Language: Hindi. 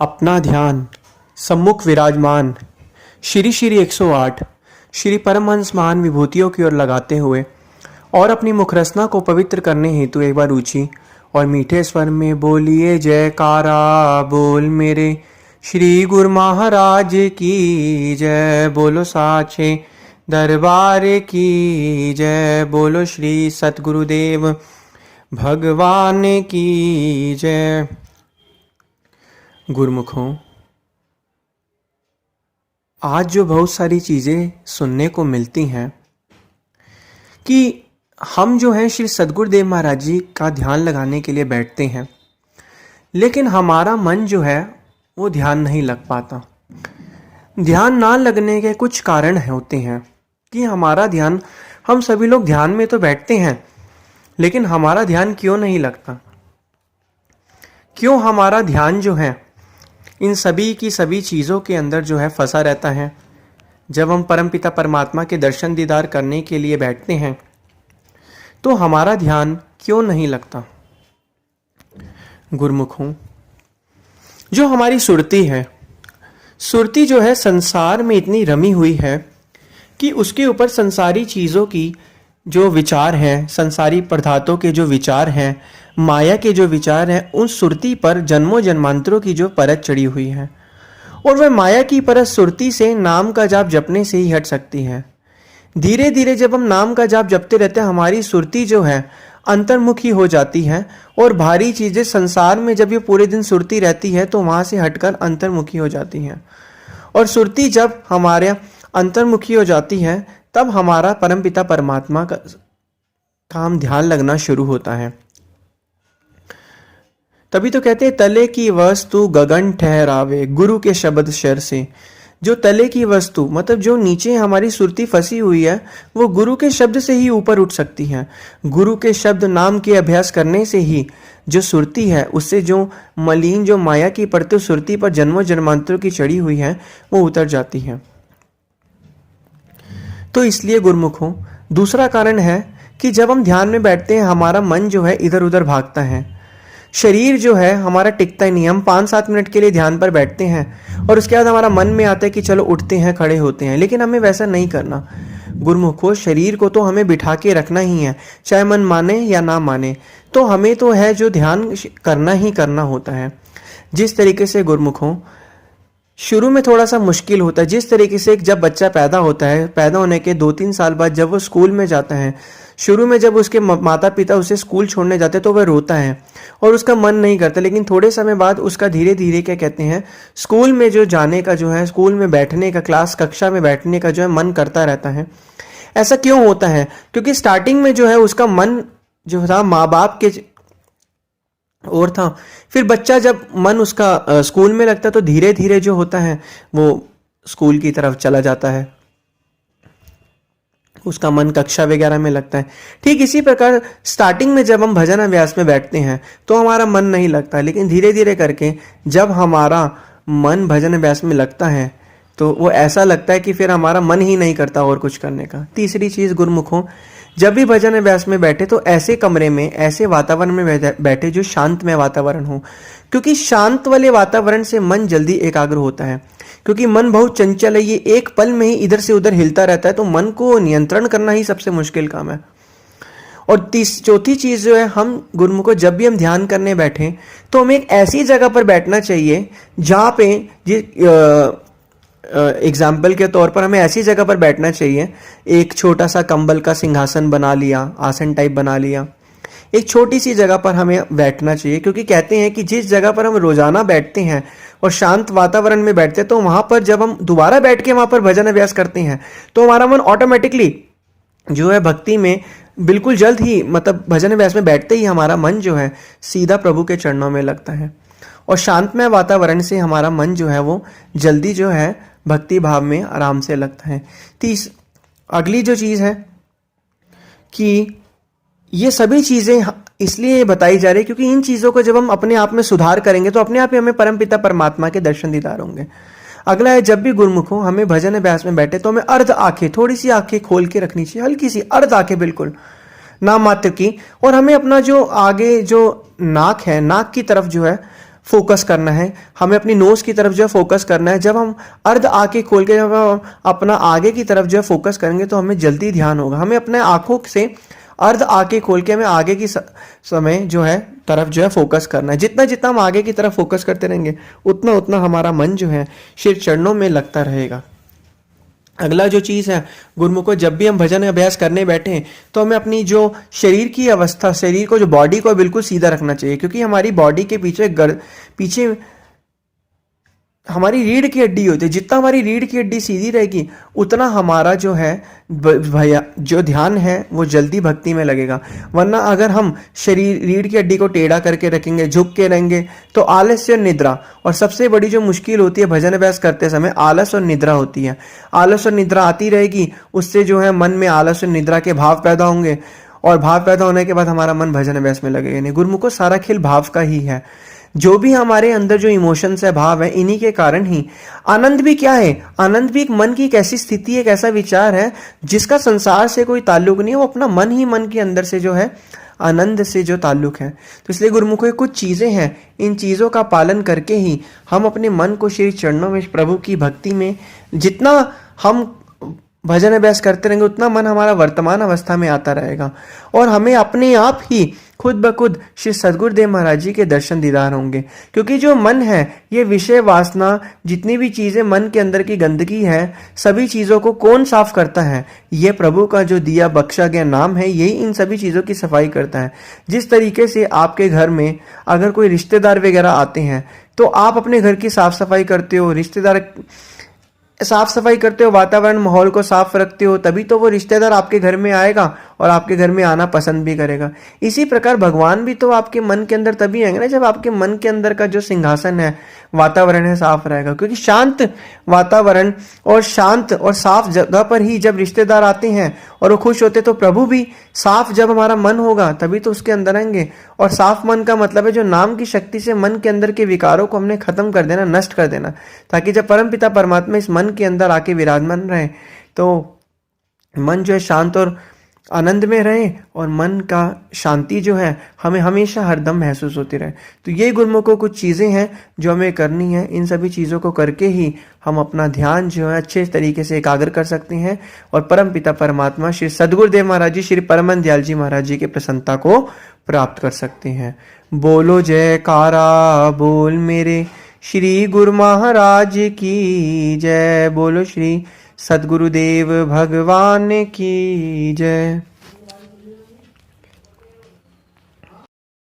अपना ध्यान सम्मुख विराजमान श्री श्री 108 श्री परमहंस महान विभूतियों की ओर लगाते हुए और अपनी मुखरसना को पवित्र करने हेतु एक बार ऊंची और मीठे स्वर में बोलिए जयकारा बोल मेरे श्री गुरु महाराज की जय। बोलो साचे दरबार की जय। बोलो श्री सतगुरुदेव भगवान की जय। गुरुमुखों, आज जो बहुत सारी चीज़ें सुनने को मिलती हैं कि हम जो हैं श्री सतगुरुदेव महाराज जी का ध्यान लगाने के लिए बैठते हैं, लेकिन हमारा मन जो है वो ध्यान नहीं लग पाता। ध्यान ना लगने के कुछ कारण होते हैं कि हमारा ध्यान, हम सभी लोग ध्यान में तो बैठते हैं लेकिन हमारा ध्यान क्यों नहीं लगता। क्यों हमारा ध्यान जो है इन सभी की सभी चीज़ों के अंदर जो है फंसा रहता है। जब हम परमपिता परमात्मा के दर्शन दीदार करने के लिए बैठते हैं तो हमारा ध्यान क्यों नहीं लगता। गुरुमुखों, जो हमारी सुरती है, सुरती जो है संसार में इतनी रमी हुई है कि उसके ऊपर संसारी चीज़ों की जो विचार हैं, संसारी पदार्थों के जो विचार हैं, माया के जो विचार हैं, उन सुरती पर जन्मों जन्मांतरों की जो परत चढ़ी हुई है और वह माया की परत सुरती से नाम का जाप जपने से ही हट सकती है। धीरे धीरे जब हम नाम का जाप जपते रहते हैं, हमारी सुरती जो है अंतर्मुखी हो जाती है और भारी चीज़ें संसार में जब ये पूरे दिन सुरती रहती है तो वहाँ से हटकर अंतर्मुखी हो जाती हैं। और सुरती जब हमारे अंतर्मुखी हो जाती है तब हमारा परमपिता परमात्मा का काम ध्यान लगना शुरू होता है। तभी तो कहते हैं तले की वस्तु गगन ठहरावे गुरु के शब्द शर से। जो तले की वस्तु मतलब जो नीचे हमारी सुरती फंसी हुई है वो गुरु के शब्द से ही ऊपर उठ सकती है। गुरु के शब्द नाम के अभ्यास करने से ही जो सुरती है उससे जो मलिन जो माया की परतें सुरती पर जन्मों जन्मांतरों की चढ़ी हुई है वो उतर जाती है। तो इसलिए गुरुमुखों, दूसरा कारण है कि जब हम ध्यान में बैठते हैं हमारा मन जो है इधर उधर भागता है। शरीर जो है हमारा टिकता ही नहीं। हम 5-7 मिनट के लिए ध्यान पर बैठते हैं और उसके बाद हमारा मन में आता है कि चलो उठते हैं, खड़े होते हैं, लेकिन हमें वैसा नहीं करना। गुरुमुखों, शरीर को तो हमें बिठा के रखना ही है, चाहे मन माने या ना माने, तो हमें तो है जो ध्यान करना ही करना होता है। जिस तरीके से गुरुमुखों शुरू में थोड़ा सा मुश्किल होता है, जिस तरीके से जब बच्चा पैदा होता है, पैदा होने के 2-3 साल बाद जब वो स्कूल में जाता है, शुरू में जब उसके माता पिता उसे स्कूल छोड़ने जाते हैं तो वह रोता है और उसका मन नहीं करता, लेकिन थोड़े समय बाद उसका धीरे धीरे क्या कहते हैं स्कूल में जो जाने का जो है, स्कूल में बैठने का, क्लास कक्षा में बैठने का जो है मन करता रहता है। ऐसा क्यों होता है? क्योंकि स्टार्टिंग में जो है उसका मन जो था माँ बाप के और था, फिर बच्चा जब मन उसका स्कूल में लगता है तो धीरे धीरे जो होता है वो स्कूल की तरफ चला जाता है, उसका मन कक्षा वगैरह में लगता है। ठीक इसी प्रकार स्टार्टिंग में जब हम भजन अभ्यास में बैठते हैं तो हमारा मन नहीं लगता, लेकिन धीरे धीरे करके जब हमारा मन भजन अभ्यास में लगता है तो वो ऐसा लगता है कि फिर हमारा मन ही नहीं करता और कुछ करने का। तीसरी चीज़ गुरुमुखों, जब भी भजन अभ्यास में बैठे तो ऐसे कमरे में, ऐसे वातावरण में बैठे जो शांतमय वातावरण हो, क्योंकि शांत वाले वातावरण से मन जल्दी एकाग्र होता है। क्योंकि मन बहुत चंचल है, ये एक पल में ही इधर से उधर हिलता रहता है, तो मन को नियंत्रण करना ही सबसे मुश्किल काम है। और चौथी चीज़ जो है, हम गुरुमुखों जब भी हम ध्यान करने बैठे तो हमें एक ऐसी जगह पर बैठना चाहिए जहाँ पे एग्जाम्पल के तौर पर हमें ऐसी जगह पर बैठना चाहिए, एक छोटा सा कंबल का सिंहासन बना लिया, आसन टाइप बना लिया, एक छोटी सी जगह पर हमें बैठना चाहिए। क्योंकि कहते हैं कि जिस जगह पर हम रोजाना बैठते हैं और शांत वातावरण में बैठते हैं तो वहाँ पर जब हम दोबारा बैठ के वहाँ पर भजन अभ्यास करते हैं तो हमारा मन ऑटोमेटिकली जो है भक्ति में बिल्कुल जल्द ही, मतलब भजन अभ्यास में बैठते ही हमारा मन जो है सीधा प्रभु के चरणों में लगता है। और शांतमय वातावरण से हमारा मन जो है वो जल्दी जो है भक्ति भाव में आराम से लगता है। अगली जो चीज़ है कि ये सभी चीज़ें इसलिए बताई जा रही है क्योंकि इन चीज़ों को जब हम अपने आप में सुधार करेंगे तो अपने आप ही हमें परमपिता परमात्मा के दर्शन दीदार होंगे। अगला है, जब भी गुरुमुखों हमें भजन अभ्यास में बैठे तो हमें अर्ध आंखें, थोड़ी सी आंखें खोल के रखनी चाहिए, हल्की सी अर्ध आंखें बिल्कुल नाम मात्र की, और हमें अपना जो आगे जो नाक है, नाक की तरफ जो है फोकस करना है, हमें अपनी नोज की तरफ जो है फोकस करना है। जब हम अर्ध आंखें खोल के जब हम अपना आगे की तरफ जो है फोकस करेंगे तो हमें जल्दी ध्यान होगा। हमें अपने आंखों से अर्ध आंखें खोल के हमें आगे की समय जो है तरफ जो है फोकस करना है। जितना जितना हम आगे की तरफ फोकस करते रहेंगे उतना उतना हमारा मन जो है श्री चरणों में लगता रहेगा। अगला जो चीज़ है गुरुमुखो, जब भी हम भजन अभ्यास करने बैठे हैं तो हमें अपनी जो शरीर की अवस्था, शरीर को, जो बॉडी को बिल्कुल सीधा रखना चाहिए, क्योंकि हमारी बॉडी के पीछे हमारी रीढ़ की हड्डी होती है। जितना हमारी रीढ़ की हड्डी सीधी रहेगी उतना हमारा जो है भैया जो ध्यान है वो जल्दी भक्ति में लगेगा। वरना अगर हम शरीर रीढ़ की हड्डी को टेढ़ा करके रखेंगे, झुक के रहेंगे, तो आलस्य और निद्रा, और सबसे बड़ी जो मुश्किल होती है भजन अभ्यास करते समय आलस और निद्रा होती है। आलस और निद्रा आती रहेगी, उससे जो है मन में आलस और निद्रा के भाव पैदा होंगे, और भाव पैदा होने के बाद हमारा मन भजन अभ्यास में लगेगा नहीं। गुरुमुखो, सारा खेल भाव का ही है। जो भी हमारे अंदर जो इमोशंस है, भाव है, इन्हीं के कारण ही आनंद भी क्या है, आनंद भी एक मन की एक ऐसी स्थिति, एक ऐसा विचार है जिसका संसार से कोई ताल्लुक नहीं है, वो अपना मन ही मन के अंदर से जो है आनंद से जो ताल्लुक है। तो इसलिए गुरुमुखो, ये कुछ चीजें हैं, इन चीजों का पालन करके ही हम अपने मन को श्री चरणों में प्रभु की भक्ति में, जितना हम भजन अभ्यास करते रहेंगे उतना मन हमारा वर्तमान अवस्था में आता रहेगा, और हमें अपने आप ही खुद ब खुद श्री सद्गुरुदेव महाराज जी के दर्शन दीदार होंगे। क्योंकि जो मन है, ये विषय वासना, जितनी भी चीजें मन के अंदर की गंदगी है, सभी चीजों को कौन साफ करता है? ये प्रभु का जो दिया बख्शा गया नाम है, यही इन सभी चीजों की सफाई करता है। जिस तरीके से आपके घर में अगर कोई रिश्तेदार वगैरह आते हैं तो आप अपने घर की साफ सफाई करते हो, रिश्तेदार साफ सफाई करते हो, वातावरण माहौल को साफ रखते हो, तभी तो वो रिश्तेदार आपके घर में आएगा और आपके घर में आना पसंद भी करेगा। इसी प्रकार भगवान भी तो आपके मन के अंदर तभी आएंगे ना जब आपके मन के अंदर का जो सिंहासन है, वातावरण है, साफ रहेगा। क्योंकि शांत वातावरण और शांत और साफ जगह पर ही जब रिश्तेदार आते हैं और वो खुश होते, तो प्रभु भी साफ जब हमारा मन होगा तभी तो उसके अंदर आएंगे। और साफ मन का मतलब है जो नाम की शक्ति से मन के अंदर के विकारों को हमने खत्म कर देना, नष्ट कर देना, ताकि जब परमपिता परमात्मा इस मन के अंदर आके विराजमान रहे तो मन जो है शांत और आनंद में रहे, और मन का शांति जो है हमें हमेशा हरदम महसूस होती रहे। तो ये गुरुमुखों कुछ चीज़ें हैं जो हमें करनी है। इन सभी चीज़ों को करके ही हम अपना ध्यान जो है अच्छे तरीके से एकाग्र कर सकते हैं और परम पिता परमात्मा श्री सद्गुरुदेव महाराज जी, श्री परमन दयाल जी महाराज जी के प्रसन्नता को प्राप्त कर सकते हैं। बोलो जयकारा बोल मेरे श्री गुरु महाराज की जय। बोलो श्री सद्गुरुदेव भगवान की जय।